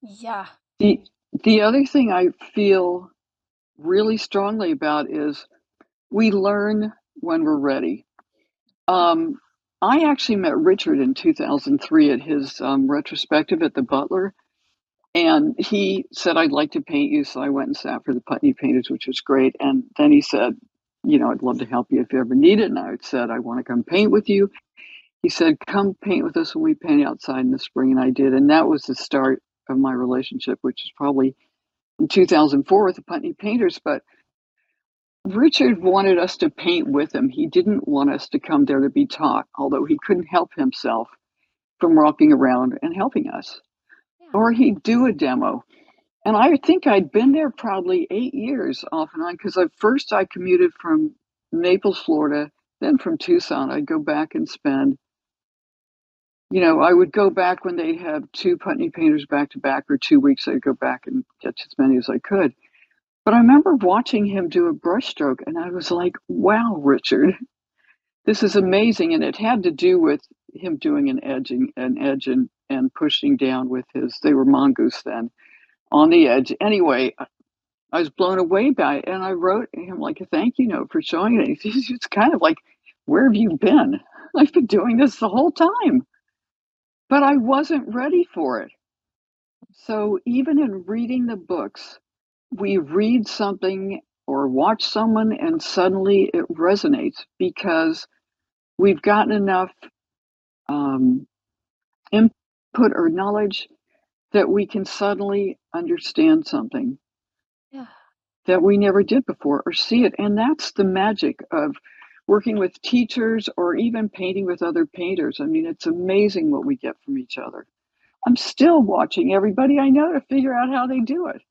Yeah. The the other thing I feel really strongly about is we learn when we're ready. Um, I actually met Richard in 2003 at his, retrospective at the Butler, and he said, "I'd like to paint you," so I went and sat for the Putney Painters, which was great, and then he said, "I'd love to help you if you ever need it," and I said, "I wanna come paint with you." He said, "Come paint with us when we paint outside in the spring," and I did, and that was the start of my relationship, which is probably in 2004 with the Putney Painters, but Richard wanted us to paint with him. He didn't want us to come there to be taught, although he couldn't help himself from walking around and helping us. Yeah. Or he'd do a demo. And I think I'd been there probably 8 years off and on because at first I commuted from Naples, Florida, then from Tucson. I'd go back and spend, I would go back when they'd have 2 Putney Painters back to back or 2 weeks. I'd go back and get as many as I could. But I remember watching him do a brushstroke and I was like, "Wow, Richard, this is amazing," and it had to do with him doing an edge and pushing down with his they were mongoose then, on the edge. Anyway, I was blown away by it, and I wrote him, like, a thank you note for showing it. It's kind of like, "Where have you been? I've been doing this the whole time." But I wasn't ready for it. So even in reading the books, we read something or watch someone and suddenly it resonates because we've gotten enough, um, input or knowledge that we can suddenly understand something Yeah. that we never did before or see it. And that's the magic of working with teachers or even painting with other painters. I mean, it's amazing what we get from each other. I'm still watching everybody I know to figure out how they do it.